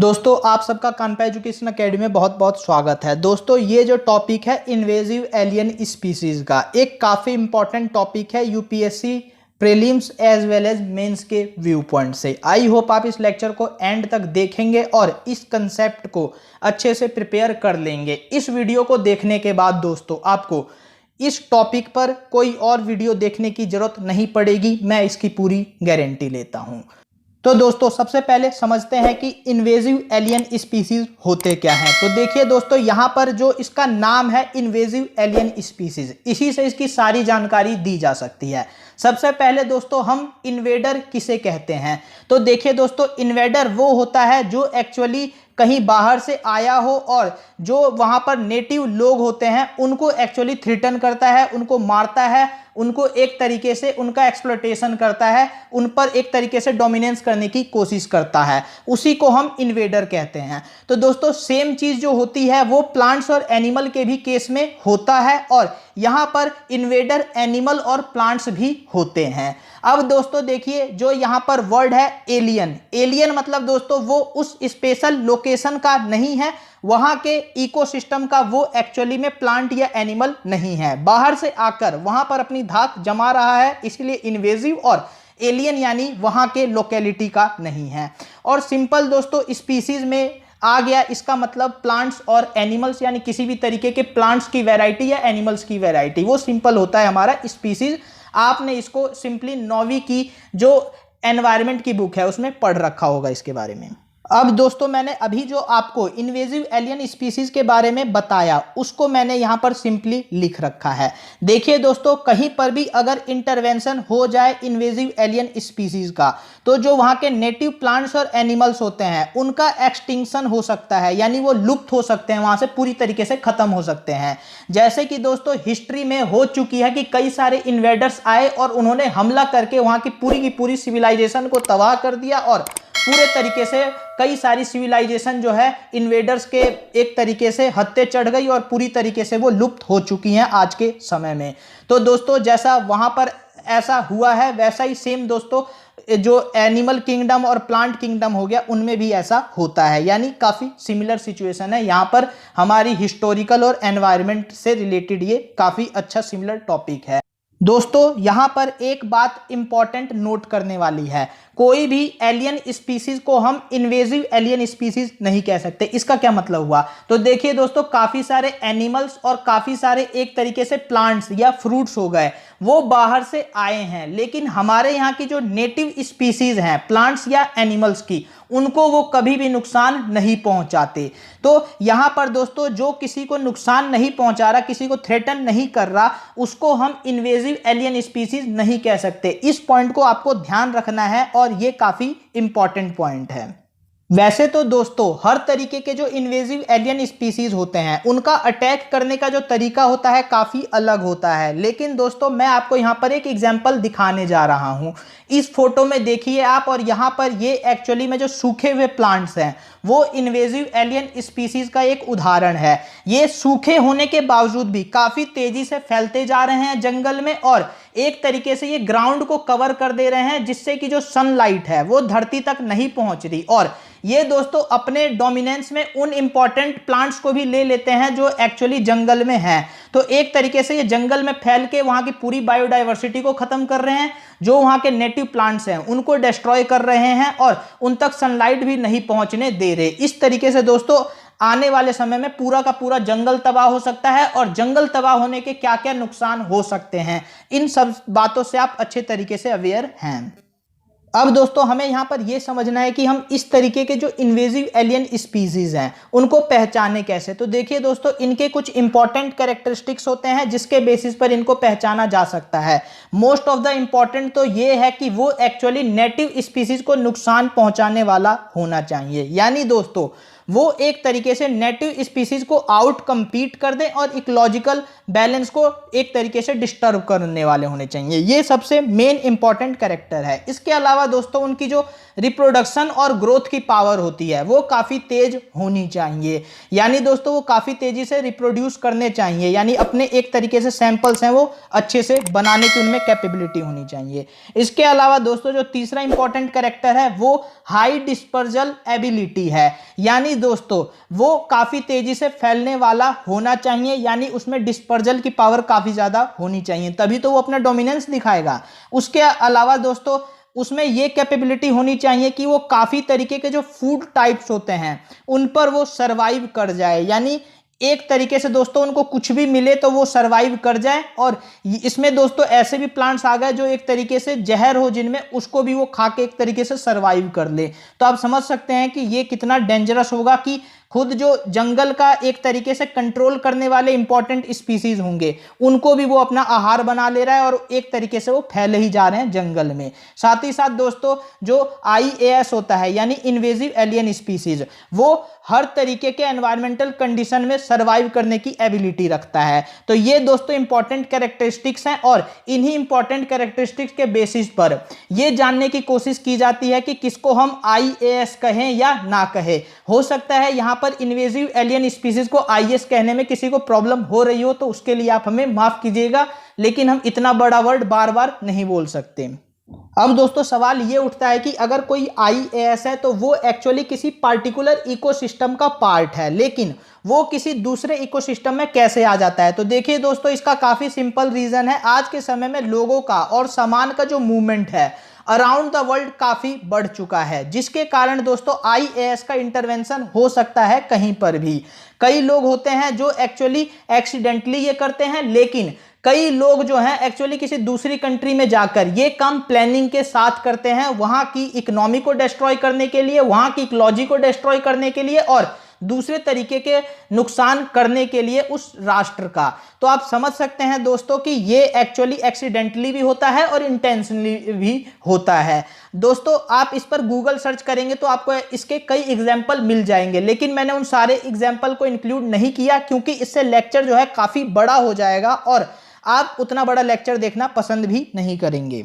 दोस्तों आप सबका कानपा एजुकेशन अकेडमी में बहुत बहुत स्वागत है। दोस्तों ये जो टॉपिक है इन्वेजिव एलियन स्पीसीज का एक काफ़ी इंपॉर्टेंट टॉपिक है UPSC prelims as well as mains के व्यू पॉइंट से। आई होप आप इस लेक्चर को एंड तक देखेंगे और इस कंसेप्ट को अच्छे से प्रिपेयर कर लेंगे। इस वीडियो को देखने के बाद दोस्तों आपको इस टॉपिक पर कोई और वीडियो देखने की जरूरत नहीं पड़ेगी, मैं इसकी पूरी गारंटी लेता हूं। तो दोस्तों सबसे पहले समझते हैं कि इन्वेजिव एलियन स्पीसीज होते क्या हैं। तो देखिए दोस्तों यहाँ पर जो इसका नाम है इन्वेजिव एलियन स्पीसीज, इसी से इसकी सारी जानकारी दी जा सकती है। सबसे पहले दोस्तों हम इन्वेडर किसे कहते हैं। तो देखिए दोस्तों इन्वेडर वो होता है जो एक्चुअली कहीं बाहर से आया हो और जो वहां पर नेटिव लोग होते हैं उनको एक्चुअली थ्रेटन करता है, उनको मारता है, उनको एक तरीके से उनका एक्सप्लॉयटेशन करता है, उन पर एक तरीके से डोमिनेंस करने की कोशिश करता है, उसी को हम इन्वेडर कहते हैं। तो दोस्तों सेम चीज जो होती है वो प्लांट्स और एनिमल के भी केस में होता है और यहाँ पर इन्वेडर एनिमल और प्लांट्स भी होते हैं। अब दोस्तों देखिए जो यहाँ पर वर्ड है एलियन, एलियन मतलब दोस्तों वो उस स्पेशल लोकेशन का नहीं है, वहां के इकोसिस्टम का वो एक्चुअली में प्लांट या एनिमल नहीं है, बाहर से आकर वहां पर अपनी धाक जमा रहा है, इसलिए इन्वेजिव। और एलियन यानी वहां के लोकेलिटी का नहीं है। और सिंपल दोस्तों स्पीसीज में आ गया, इसका मतलब प्लांट्स और एनिमल्स यानी किसी भी तरीके के प्लांट्स की वैरायटी या एनिमल्स की वैरायटी, वो सिंपल होता है हमारा स्पीसीज। आपने इसको सिंपली 9वीं की जो एनवायरनमेंट की बुक है उसमें पढ़ रखा होगा इसके बारे में। अब दोस्तों मैंने अभी जो आपको इन्वेजिव एलियन स्पीसीज के बारे में बताया उसको मैंने यहाँ पर सिंपली लिख रखा है। देखिए दोस्तों कहीं पर भी अगर इंटरवेंशन हो जाए इन्वेजिव एलियन स्पीसीज का तो जो वहाँ के नेटिव प्लांट्स और एनिमल्स होते हैं उनका एक्सटिंक्शन हो सकता है, यानी वो लुप्त हो सकते हैं, वहाँ से पूरी तरीके से खत्म हो सकते हैं। जैसे कि दोस्तों हिस्ट्री में हो चुकी है कि कई सारे इन्वेडर्स आए और उन्होंने हमला करके वहाँ की पूरी सिविलाइजेशन को तबाह कर दिया और पूरे तरीके से कई सारी सिविलाइजेशन जो है इन्वेडर्स के एक तरीके से हत्थे चढ़ गई और पूरी तरीके से वो लुप्त हो चुकी हैं आज के समय में। तो दोस्तों जैसा वहां पर ऐसा हुआ है वैसा ही सेम दोस्तों जो एनिमल किंगडम और प्लांट किंगडम हो गया उनमें भी ऐसा होता है, यानी काफी सिमिलर सिचुएशन है। यहाँ पर हमारी हिस्टोरिकल और एनवायरनमेंट से रिलेटेड ये काफी अच्छा सिमिलर टॉपिक है। दोस्तों यहाँ पर एक बात इंपॉर्टेंट नोट करने वाली है, कोई भी एलियन स्पीसीज को हम इन्वेजिव एलियन स्पीसीज नहीं कह सकते। इसका क्या मतलब हुआ? तो देखिए दोस्तों काफी सारे एनिमल्स और काफी सारे एक तरीके से प्लांट्स या फ्रूट्स हो गए वो बाहर से आए हैं, लेकिन हमारे यहाँ की जो नेटिव स्पीसीज हैं प्लांट्स या एनिमल्स की उनको वो कभी भी नुकसान नहीं पहुंचाते। तो यहाँ पर दोस्तों जो किसी को नुकसान नहीं पहुंचा रहा, किसी को थ्रेटन नहीं कर रहा, उसको हम इन्वेजिव एलियन स्पीसीज नहीं कह सकते। इस पॉइंट को आपको ध्यान रखना है और ये काफी इंपॉर्टेंट पॉइंट है। वैसे तो दोस्तों हर तरीके के जो इन्वेजिव एलियन स्पीसीज होते हैं उनका अटैक करने का जो तरीका होता है काफ़ी अलग होता है, लेकिन दोस्तों मैं आपको यहाँ पर एक एग्जांपल दिखाने जा रहा हूँ। इस फोटो में देखिए आप, और यहाँ पर ये एक्चुअली में जो सूखे हुए प्लांट्स हैं वो इन्वेजिव एलियन स्पीसीज का एक उदाहरण है। ये सूखे होने के बावजूद भी काफ़ी तेज़ी से फैलते जा रहे हैं जंगल में और एक तरीके से ये ग्राउंड को कवर कर दे रहे हैं, जिससे कि जो सनलाइट है वो धरती तक नहीं पहुंच रही। और ये दोस्तों अपने डोमिनेंस में उन इंपॉर्टेंट प्लांट्स को भी ले लेते हैं जो एक्चुअली जंगल में हैं। तो एक तरीके से ये जंगल में फैल के वहाँ की पूरी बायोडाइवर्सिटी को खत्म कर रहे हैं, जो वहाँ के नेटिव प्लांट्स हैं उनको डिस्ट्रॉय कर रहे हैं और उन तक सनलाइट भी नहीं पहुँचने दे रहे। इस तरीके से दोस्तों आने वाले समय में पूरा का पूरा जंगल तबाह हो सकता है, और जंगल तबाह होने के क्या क्या नुकसान हो सकते हैं इन सब बातों से आप अच्छे तरीके से अवेयर हैं। अब दोस्तों हमें यहाँ पर यह समझना है कि हम इस तरीके के जो इन्वेजिव एलियन स्पीसीज हैं उनको पहचाने कैसे। तो देखिए दोस्तों इनके कुछ इंपॉर्टेंट कैरेक्टरिस्टिक्स होते हैं जिसके बेसिस पर इनको पहचाना जा सकता है। मोस्ट ऑफ द इंपॉर्टेंट तो ये है कि वो एक्चुअली नेटिव स्पीसीज को नुकसान पहुंचाने वाला होना चाहिए, यानी दोस्तों वो एक तरीके से नेटिव स्पीसीज को आउट कम्पीट कर दें और इकोलॉजिकल बैलेंस को एक तरीके से डिस्टर्ब करने वाले होने चाहिए। ये सबसे मेन इंपॉर्टेंट कैरेक्टर है। इसके अलावा दोस्तों उनकी जो रिप्रोडक्शन और ग्रोथ की पावर होती है वो काफ़ी तेज होनी चाहिए, यानी दोस्तों वो काफ़ी तेजी से रिप्रोड्यूस करने चाहिए, यानी अपने एक तरीके से सैंपल्स हैं वो अच्छे से बनाने की उनमें कैपेबिलिटी होनी चाहिए। इसके अलावा दोस्तों जो तीसरा इंपॉर्टेंट कैरेक्टर है वो हाई डिस्पर्जल एबिलिटी है, यानी दोस्तों वो काफ़ी तेजी से फैलने वाला होना चाहिए, यानी उसमें डिस्पर्जल की पावर काफ़ी ज़्यादा होनी चाहिए, तभी तो वो अपना डोमिनेंस दिखाएगा। उसके अलावा दोस्तों उसमें ये कैपेबिलिटी होनी चाहिए कि वो काफ़ी तरीके के जो फूड टाइप्स होते हैं उन पर वो सरवाइव कर जाए, यानी एक तरीके से दोस्तों उनको कुछ भी मिले तो वो सरवाइव कर जाए। और इसमें दोस्तों ऐसे भी प्लांट्स आ गए जो एक तरीके से जहर हो जिनमें, उसको भी वो खा के एक तरीके से सरवाइव कर ले। तो आप समझ सकते हैं कि ये कितना डेंजरस होगा कि खुद जो जंगल का एक तरीके से कंट्रोल करने वाले इंपॉर्टेंट स्पीसीज होंगे उनको भी वो अपना आहार बना ले रहा है और एक तरीके से वो फैले ही जा रहे हैं जंगल में। साथ ही साथ दोस्तों जो IAS होता है यानी इन्वेजिव एलियन स्पीसीज, वो हर तरीके के एनवायरमेंटल कंडीशन में सर्वाइव करने की एबिलिटी रखता है। तो ये दोस्तों इंपॉर्टेंट कैरेक्टरिस्टिक्स हैं और इन्हीं इंपॉर्टेंट कैरेक्टरिस्टिक्स के बेसिस पर ये जानने की कोशिश की जाती है कि किसको हम IAS कहें या ना कहें। हो सकता है यहाँ पर इन्वेजिव एलियन स्पीसीज को IAS कहने में किसी को प्रॉब्लम हो रही हो, तो उसके लिए आप हमें माफ कीजिएगा, लेकिन हम इतना बड़ा वर्ड बार बार नहीं बोल सकते। अब दोस्तों सवाल ये उठता है कि अगर कोई IAS है तो वो एक्चुअली किसी पार्टिकुलर इकोसिस्टम का पार्ट है, लेकिन वो किसी दूसरे इकोसिस्टम में कैसे आ जाता है? तो देखिए दोस्तों इसका काफ़ी सिंपल रीज़न है। आज के समय में लोगों का और सामान का जो मूवमेंट है अराउंड द वर्ल्ड काफ़ी बढ़ चुका है, जिसके कारण दोस्तों IAS का इंटरवेंशन हो सकता है कहीं पर भी। कई लोग होते हैं जो एक्चुअली एक्सीडेंटली ये करते हैं, लेकिन कई लोग जो हैं एक्चुअली किसी दूसरी कंट्री में जाकर ये काम प्लानिंग के साथ करते हैं, वहां की इकोनॉमी को डिस्ट्रॉय करने के लिए, वहां की इकोलॉजी को डिस्ट्रॉय करने के लिए और दूसरे तरीके के नुकसान करने के लिए उस राष्ट्र का। तो आप समझ सकते हैं दोस्तों कि ये एक्चुअली एक्सीडेंटली भी होता है और इंटेंशनली भी होता है। दोस्तों आप इस पर गूगल सर्च करेंगे तो आपको इसके कई एग्जाम्पल मिल जाएंगे, लेकिन मैंने उन सारे एग्जाम्पल को इंक्लूड नहीं किया क्योंकि इससे लेक्चर जो है काफ़ी बड़ा हो जाएगा और आप उतना बड़ा लेक्चर देखना पसंद भी नहीं करेंगे।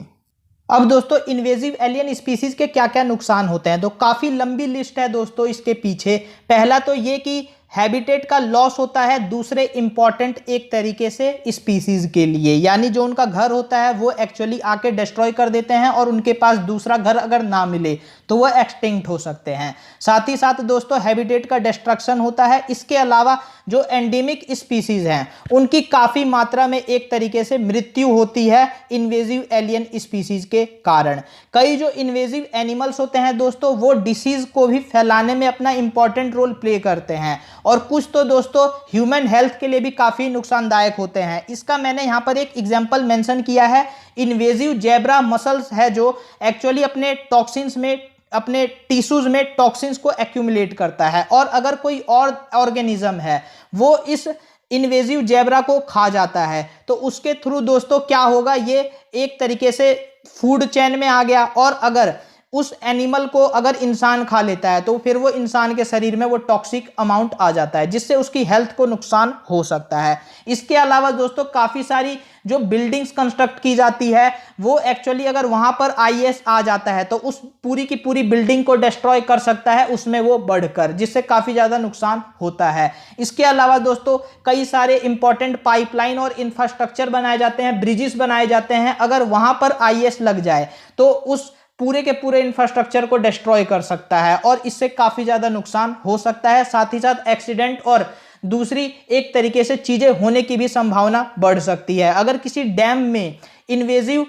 अब दोस्तों इन्वेजिव एलियन स्पीसीज के क्या क्या नुकसान होते हैं, तो काफ़ी लंबी लिस्ट है दोस्तों इसके पीछे। पहला तो ये कि हैबिटेट का लॉस होता है दूसरे इंपॉर्टेंट एक तरीके से स्पीसीज के लिए, यानी जो उनका घर होता है वो एक्चुअली आके डिस्ट्रॉय कर देते हैं और उनके पास दूसरा घर अगर ना मिले तो वो एक्सटिंक्ट हो सकते हैं। साथ ही साथ दोस्तों हैबिटेट का डिस्ट्रक्शन होता है। इसके अलावा जो एंडेमिक स्पीसीज हैं उनकी काफ़ी मात्रा में एक तरीके से मृत्यु होती है इन्वेजिव एलियन स्पीसीज के कारण। कई जो इन्वेजिव एनिमल्स होते हैं दोस्तों वो डिसीज को भी फैलाने में अपना इंपॉर्टेंट रोल प्ले करते हैं और कुछ तो दोस्तों ह्यूमन हेल्थ के लिए भी काफ़ी नुकसानदायक होते हैं। इसका मैंने यहाँ पर एक एग्जाम्पल मेंशन किया है। इन्वेजिव जेब्रा मसल्स है जो एक्चुअली अपने टॉक्सिन्स में, अपने टिश्यूज में टॉक्सिन्स को एक्यूमुलेट करता है और अगर कोई और ऑर्गेनिज्म है वो इस इन्वेजिव जेब्रा को खा जाता है तो उसके थ्रू दोस्तों क्या होगा, ये एक तरीके से फूड चेन में आ गया और अगर उस एनिमल को अगर इंसान खा लेता है तो फिर वो इंसान के शरीर में वो टॉक्सिक अमाउंट आ जाता है जिससे उसकी हेल्थ को नुकसान हो सकता है। इसके अलावा दोस्तों काफ़ी सारी जो बिल्डिंग्स कंस्ट्रक्ट की जाती है वो एक्चुअली अगर वहां पर IAS आ जाता है तो उस पूरी की पूरी बिल्डिंग को डिस्ट्रॉय कर सकता है उसमें वो बढ़कर, जिससे काफ़ी ज़्यादा नुकसान होता है। इसके अलावा दोस्तों कई सारे इंपॉर्टेंट पाइपलाइन और इंफ्रास्ट्रक्चर बनाए जाते हैं, ब्रिजेस बनाए जाते हैं, अगर वहां पर IAS लग जाए तो उस पूरे के पूरे इंफ्रास्ट्रक्चर को डिस्ट्रॉय कर सकता है और इससे काफ़ी ज़्यादा नुकसान हो सकता है। साथ ही साथ एक्सीडेंट और दूसरी एक तरीके से चीज़ें होने की भी संभावना बढ़ सकती है। अगर किसी डैम में इन्वेजिव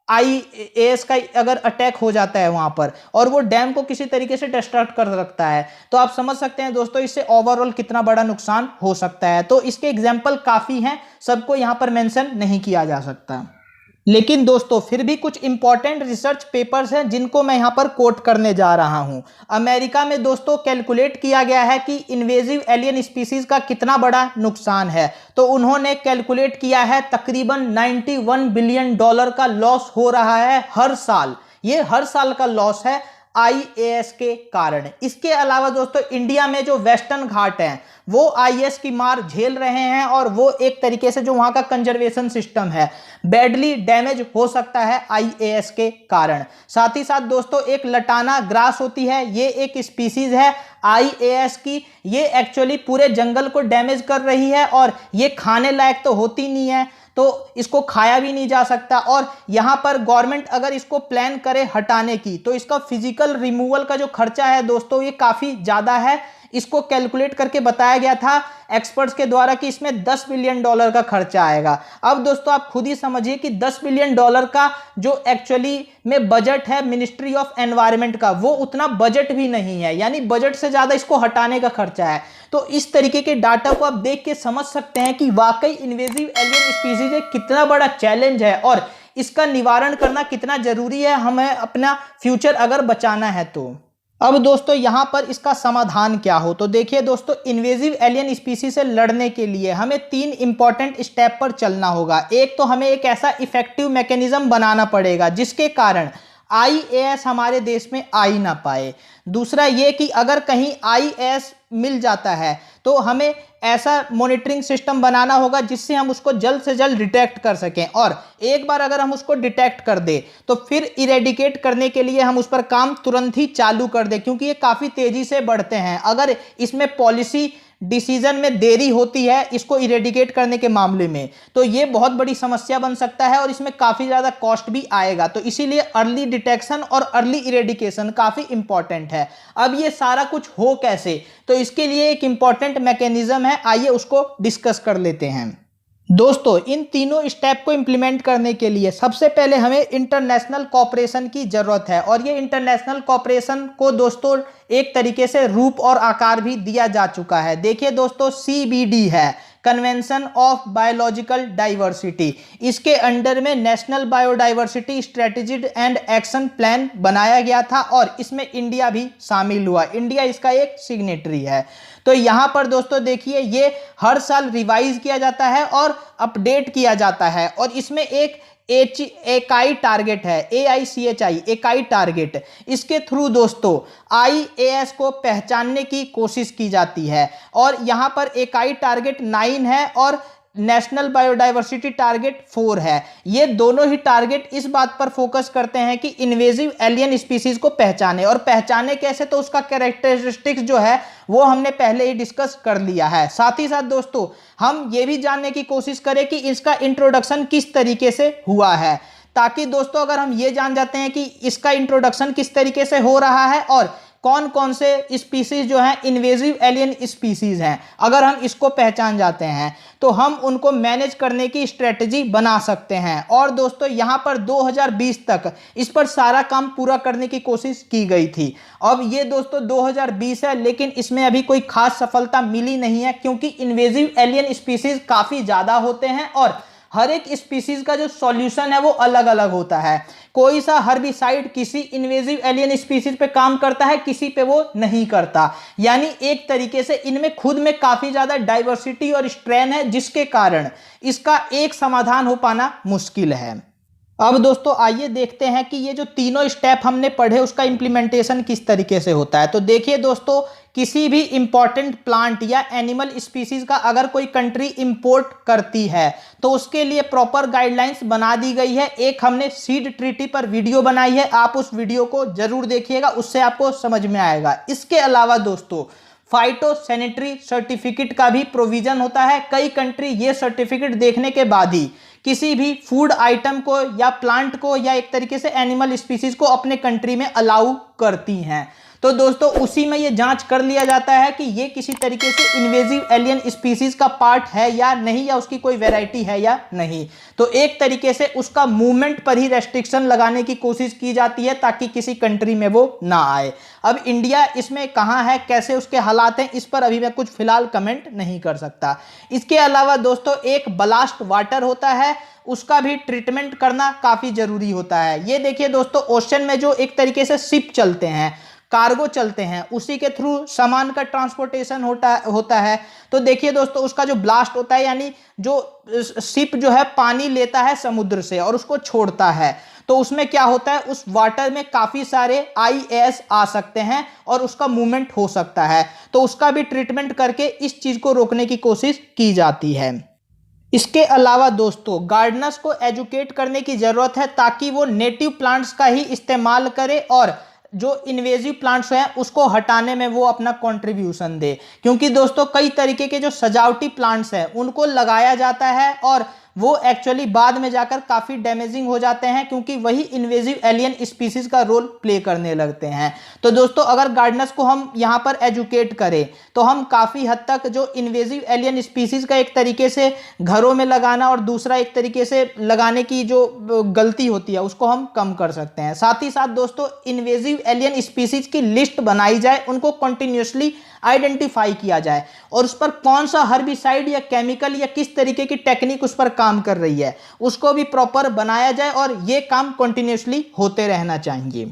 IAS का अगर अटैक हो जाता है वहाँ पर और वो डैम को किसी तरीके से डिस्ट्रक्ट कर रखता है तो आप समझ सकते हैं दोस्तों इससे ओवरऑल कितना बड़ा नुकसान हो सकता है। तो इसके एग्जाम्पल काफ़ी हैं, सबको यहाँ पर मेंशन नहीं किया जा सकता, लेकिन दोस्तों फिर भी कुछ इंपॉर्टेंट रिसर्च पेपर्स हैं जिनको मैं यहाँ पर कोट करने जा रहा हूँ। अमेरिका में दोस्तों कैलकुलेट किया गया है कि इन्वेजिव एलियन स्पीसीज का कितना बड़ा नुकसान है, तो उन्होंने कैलकुलेट किया है तकरीबन $91 बिलियन का लॉस हो रहा है हर साल। ये हर साल का लॉस है IAS के कारण। इसके अलावा दोस्तों इंडिया में जो वेस्टर्न घाट हैं वो IS की मार झेल रहे हैं और वो एक तरीके से जो वहां का कंजर्वेशन सिस्टम है बैडली डैमेज हो सकता है IAS के कारण। साथ ही साथ दोस्तों एक लटाना ग्रास होती है, ये एक स्पीसीज है IAS की, ये एक्चुअली पूरे जंगल को डैमेज कर रही है और ये खाने लायक तो होती नहीं है, तो इसको खाया भी नहीं जा सकता। और यहां पर गवर्नमेंट अगर इसको प्लान करे हटाने की तो इसका फिजिकल रिमूवल का जो खर्चा है दोस्तों ये काफी ज्यादा है। इसको कैलकुलेट करके बताया गया था एक्सपर्ट्स के द्वारा कि इसमें $10 बिलियन का खर्चा आएगा। अब दोस्तों आप खुद ही समझिए कि $10 बिलियन का जो एक्चुअली में बजट है मिनिस्ट्री ऑफ एनवायरनमेंट का वो उतना बजट भी नहीं है, यानी बजट से ज्यादा इसको हटाने का खर्चा है। तो इस तरीके के डाटा को आप देख के समझ सकते हैं कि वाकई इन्वेजिव एलियन स्पीसीज एक कितना बड़ा चैलेंज है और इसका निवारण करना कितना जरूरी है हमें अपना फ्यूचर अगर बचाना है तो। अब दोस्तों यहां पर इसका समाधान क्या हो, तो देखिए दोस्तों इन्वेजिव एलियन स्पीसीज से लड़ने के लिए हमें 3 इंपॉर्टेंट स्टेप पर चलना होगा। एक तो हमें एक ऐसा इफेक्टिव मैकेनिज्म बनाना पड़ेगा जिसके कारण IAS हमारे देश में आ ही ना पाए। दूसरा ये कि अगर कहीं IAS मिल जाता है तो हमें ऐसा मॉनिटरिंग सिस्टम बनाना होगा जिससे हम उसको जल्द से जल्द डिटेक्ट कर सकें, और एक बार अगर हम उसको डिटेक्ट कर दे तो फिर इरेडिकेट करने के लिए हम उस पर काम तुरंत ही चालू कर दें, क्योंकि ये काफ़ी तेज़ी से बढ़ते हैं। अगर इसमें पॉलिसी डिसीजन में देरी होती है इसको इरेडिकेट करने के मामले में तो ये बहुत बड़ी समस्या बन सकता है और इसमें काफ़ी ज़्यादा कॉस्ट भी आएगा। तो इसीलिए अर्ली डिटेक्शन और अर्ली इरेडिकेशन काफ़ी इंपॉर्टेंट है। अब ये सारा कुछ हो कैसे, तो इसके लिए एक इंपॉर्टेंट मैकेनिज्म है, आइए उसको डिस्कस कर लेते हैं। दोस्तों इन तीनों स्टेप को इंप्लीमेंट करने के लिए सबसे पहले हमें इंटरनेशनल कोऑपरेशन की ज़रूरत है, और ये इंटरनेशनल कोऑपरेशन को दोस्तों एक तरीके से रूप और आकार भी दिया जा चुका है। देखिए दोस्तों CBD है, कन्वेंशन ऑफ बायोलॉजिकल डाइवर्सिटी, इसके अंडर में national biodiversity strategy and action plan बनाया गया था और इसमें इंडिया भी शामिल हुआ। इंडिया इसका एक सिग्नेटरी है। तो यहाँ पर दोस्तों देखिए ये हर साल रिवाइज किया जाता है और अपडेट किया जाता है, और इसमें एक इकाई टारगेट है, AICHI इकाई टारगेट, इसके थ्रू दोस्तों IAS को पहचानने की कोशिश की जाती है। और यहाँ पर इकाई टारगेट 9 है और नेशनल बायोडाइवर्सिटी टारगेट 4 है। ये दोनों ही टारगेट इस बात पर फोकस करते हैं कि इन्वेजिव एलियन स्पीसीज को पहचाने, और पहचाने कैसे, तो उसका कैरेक्टरिस्टिक्स जो है वो हमने पहले ही डिस्कस कर लिया है। साथ ही साथ दोस्तों हम ये भी जानने की कोशिश करें कि इसका इंट्रोडक्शन किस तरीके से हुआ है, ताकि दोस्तों अगर हम ये जान जाते हैं कि इसका इंट्रोडक्शन किस तरीके से हो रहा है और कौन कौन से स्पीसीज जो हैं इन्वेजिव एलियन स्पीसीज हैं, अगर हम इसको पहचान जाते हैं तो हम उनको मैनेज करने की स्ट्रेटजी बना सकते हैं। और दोस्तों यहाँ पर 2020 तक इस पर सारा काम पूरा करने की कोशिश की गई थी। अब ये दोस्तों 2020 है, लेकिन इसमें अभी कोई खास सफलता मिली नहीं है, क्योंकि इन्वेजिव एलियन स्पीसीज काफ़ी ज़्यादा होते हैं और हर एक स्पीसीज का जो सॉल्यूशन है वो अलग अलग होता है। कोई सा हर्बिसाइड किसी इन्वेजिव एलियन स्पीसीज पे काम करता है, किसी पे वो नहीं करता, यानी एक तरीके से इनमें खुद में काफी ज्यादा डाइवर्सिटी और स्ट्रेन है, जिसके कारण इसका एक समाधान हो पाना मुश्किल है। अब दोस्तों आइए देखते हैं कि ये जो तीनों स्टेप हमने पढ़े उसका इंप्लीमेंटेशन किस तरीके से होता है। तो देखिए दोस्तों किसी भी इंपॉर्टेंट प्लांट या एनिमल स्पीसीज का अगर कोई कंट्री इंपोर्ट करती है तो उसके लिए प्रॉपर गाइडलाइंस बना दी गई है। एक हमने सीड ट्रीटी पर वीडियो बनाई है, आप उस वीडियो को जरूर देखिएगा, उससे आपको समझ में आएगा। इसके अलावा दोस्तों फाइटोसैनिटरी सर्टिफिकेट का भी प्रोविजन होता है। कई कंट्री ये सर्टिफिकेट देखने के बाद ही किसी भी फूड आइटम को या प्लांट को या एक तरीके से एनिमल स्पीसीज को अपने कंट्री में अलाउ करती हैं। तो दोस्तों उसी में ये जांच कर लिया जाता है कि ये किसी तरीके से इन्वेजिव एलियन स्पीसीज का पार्ट है या नहीं, या उसकी कोई वैरायटी है या नहीं। तो एक तरीके से उसका मूवमेंट पर ही रेस्ट्रिक्शन लगाने की कोशिश की जाती है ताकि किसी कंट्री में वो ना आए। अब इंडिया इसमें कहाँ है, कैसे उसके हालात हैं, इस पर अभी मैं कुछ फिलहाल कमेंट नहीं कर सकता। इसके अलावा दोस्तों एक ब्लास्ट वाटर होता है, उसका भी ट्रीटमेंट करना काफ़ी ज़रूरी होता है। ये देखिए दोस्तों ओशन में जो एक तरीके से शिप चलते हैं, कार्गो चलते हैं, उसी के थ्रू सामान का ट्रांसपोर्टेशन होता है। तो देखिए दोस्तों उसका जो ब्लास्ट होता है, यानी जो शिप जो है पानी लेता है समुद्र से और उसको छोड़ता है, तो उसमें क्या होता है, उस वाटर में काफी सारे IS आ सकते हैं और उसका मूवमेंट हो सकता है, तो उसका भी ट्रीटमेंट करके इस चीज को रोकने की कोशिश की जाती है। इसके अलावा दोस्तों गार्डनर्स को एजुकेट करने की जरूरत है ताकि वो नेटिव प्लांट्स का ही इस्तेमाल करे और जो इन्वेजिव प्लांट्स हैं उसको हटाने में वो अपना कंट्रीब्यूशन दे। क्योंकि दोस्तों कई तरीके के जो सजावटी प्लांट्स हैं उनको लगाया जाता है और वो एक्चुअली बाद में जाकर काफी डैमेजिंग हो जाते हैं, क्योंकि वही इन्वेजिव एलियन स्पीसीज का रोल प्ले करने लगते हैं। तो दोस्तों अगर गार्डनर्स को हम यहाँ पर एजुकेट करें तो हम काफी हद तक जो इन्वेजिव एलियन स्पीसीज का एक तरीके से घरों में लगाना और दूसरा एक तरीके से लगाने की जो गलती होती है उसको हम कम कर सकते हैं। साथ ही साथ दोस्तों इन्वेजिव एलियन स्पीसीज की लिस्ट बनाई जाए, उनको कंटिन्यूसली आइडेंटिफाई किया जाए और उस पर कौन सा हर्बिसाइड या केमिकल या किस तरीके की टेक्निक उस पर काम कर रही है उसको भी प्रॉपर बनाया जाए और ये काम कंटिन्यूसली होते रहना चाहिए।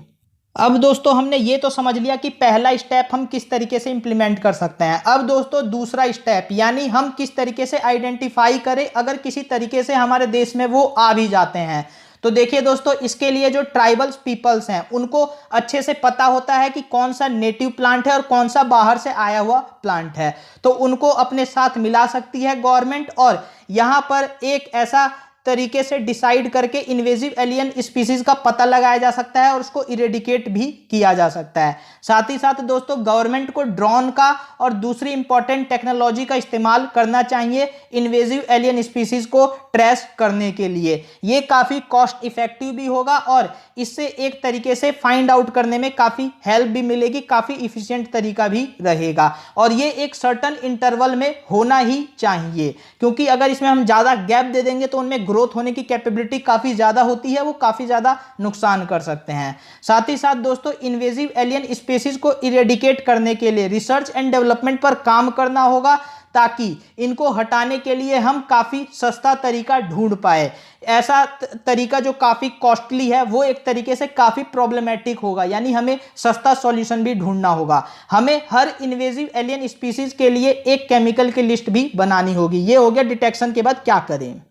अब दोस्तों हमने ये तो समझ लिया कि पहला स्टेप हम किस तरीके से इंप्लीमेंट कर सकते हैं। अब दोस्तों दूसरा स्टेप यानी हम किस तरीके से आइडेंटिफाई करें अगर किसी तरीके से हमारे देश में वो आ भी जाते हैं। तो देखिए दोस्तों इसके लिए जो ट्राइबल पीपल्स हैं उनको अच्छे से पता होता है कि कौन सा नेटिव प्लांट है और कौन सा बाहर से आया हुआ प्लांट है, तो उनको अपने साथ मिला सकती है गवर्नमेंट और यहां पर एक ऐसा तरीके से डिसाइड करके इन्वेजिव एलियन स्पीसीज का पता लगाया जा सकता है और उसको इरेडिकेट भी किया जा सकता है। साथ ही साथ दोस्तों गवर्नमेंट को ड्रोन का और दूसरी इंपॉर्टेंट टेक्नोलॉजी का इस्तेमाल करना चाहिए इन्वेजिव एलियन स्पीसीज को ट्रेस करने के लिए। ये काफी कॉस्ट इफेक्टिव भी होगा और इससे एक तरीके से फाइंड आउट करने में काफी हेल्प भी मिलेगी, काफी इफिशिएंट तरीका भी रहेगा और ये एक सर्टन इंटरवल में होना ही चाहिए, क्योंकि अगर इसमें हम ज्यादा गैप दे देंगे तो उनमें ग्रोथ होने की कैपेबिलिटी काफी ज्यादा होती है, वो काफी ज्यादा नुकसान कर सकते हैं। साथ ही साथ दोस्तों इन्वेजिव एलियन स्पीसीज को इरेडिकेट करने के लिए रिसर्च एंड डेवलपमेंट पर काम करना होगा ताकि इनको हटाने के लिए हम काफी सस्ता तरीका ढूंढ पाए। ऐसा तरीका जो काफी कॉस्टली है वो एक तरीके से काफी प्रॉब्लमेटिक होगा, यानी हमें सस्ता सॉल्यूशन भी ढूंढना होगा। हमें हर इन्वेजिव एलियन स्पीसीज के लिए एक केमिकल की लिस्ट भी बनानी होगी। ये हो गया डिटेक्शन के बाद क्या करें,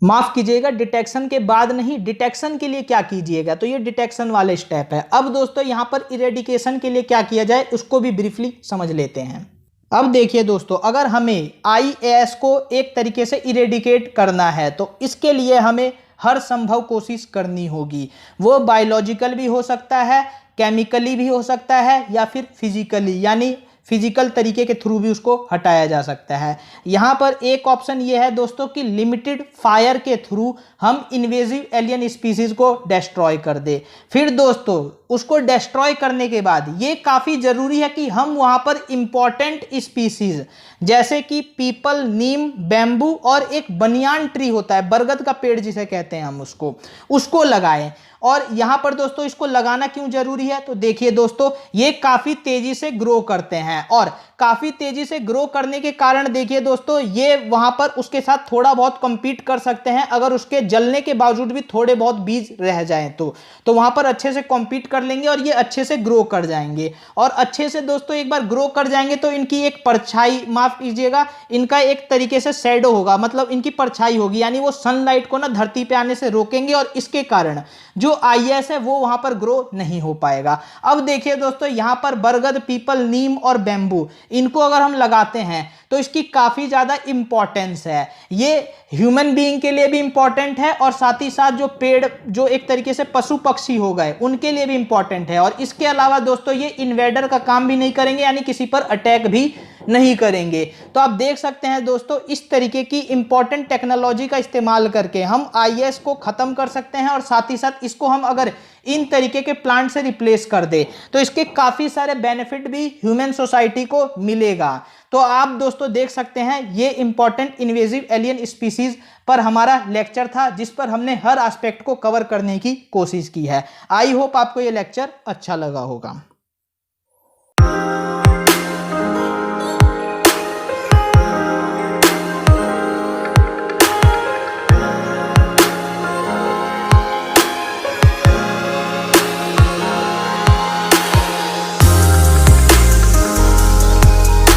माफ कीजिएगा डिटेक्शन के बाद नहीं, डिटेक्शन के लिए क्या कीजिएगा, तो ये डिटेक्शन वाले स्टेप है। अब दोस्तों यहां पर इरेडिकेशन के लिए क्या किया जाए उसको भी ब्रीफली समझ लेते हैं। अब देखिए दोस्तों अगर हमें IAS को एक तरीके से इरेडिकेट करना है तो इसके लिए हमें हर संभव कोशिश करनी होगी। वो बायोलॉजिकल भी हो सकता है, केमिकली भी हो सकता है या फिर फिजिकली, यानी फिजिकल तरीके के थ्रू भी उसको हटाया जा सकता है। यहाँ पर एक ऑप्शन ये है दोस्तों कि लिमिटेड फायर के थ्रू हम इन्वेजिव एलियन स्पीसीज को डिस्ट्रॉय कर दे। फिर दोस्तों उसको डिस्ट्रॉय करने के बाद ये काफ़ी ज़रूरी है कि हम वहाँ पर इंपॉर्टेंट स्पीसीज जैसे कि पीपल, नीम, बैम्बू और एक बनियान ट्री होता है, बरगद का पेड़ जिसे कहते हैं हम, उसको लगाएं। और यहाँ पर दोस्तों इसको लगाना क्यों जरूरी है, तो देखिए दोस्तों ये काफ़ी तेज़ी से ग्रो करते हैं और काफ़ी तेज़ी से ग्रो करने के कारण देखिए दोस्तों ये वहाँ पर उसके साथ थोड़ा बहुत compete कर सकते हैं। अगर उसके जलने के बावजूद भी थोड़े बहुत बीज रह जाएं तो वहाँ पर अच्छे से compete कर लेंगे और ये अच्छे से ग्रो कर जाएंगे। और अच्छे से दोस्तों एक बार ग्रो कर जाएंगे तो इनकी एक परछाई, माफ कीजिएगा, इनका एक तरीके से शैडो होगा, मतलब इनकी परछाई होगी, यानी वो सनलाइट को ना धरती पे आने से रोकेंगे और इसके कारण जो IAS है वो वहाँ पर ग्रो नहीं हो पाएगा। अब देखिए दोस्तों यहाँ पर बरगद, पीपल, नीम और बैम्बू, इनको अगर हम लगाते हैं तो इसकी काफ़ी ज़्यादा इंपॉर्टेंस है। ये ह्यूमन बीइंग के लिए भी इंपॉर्टेंट है और साथ ही साथ जो पेड़, जो एक तरीके से पशु पक्षी हो गए, उनके लिए भी इंपॉर्टेंट है। और इसके अलावा दोस्तों ये इन्वेडर का काम भी नहीं करेंगे, यानी किसी पर अटैक भी नहीं करेंगे। तो आप देख सकते हैं दोस्तों इस तरीके की इंपॉर्टेंट टेक्नोलॉजी का इस्तेमाल करके हम IAS को ख़त्म कर सकते हैं और साथ ही साथ इसको हम अगर इन तरीके के प्लांट से रिप्लेस कर दे तो इसके काफ़ी सारे बेनिफिट भी ह्यूमन सोसाइटी को मिलेगा। तो आप दोस्तों देख सकते हैं ये इंपॉर्टेंट इन्वेजिव एलियन स्पीसीज पर हमारा लेक्चर था जिस पर हमने हर एस्पेक्ट को कवर करने की कोशिश की है। आई होप आपको ये लेक्चर अच्छा लगा होगा।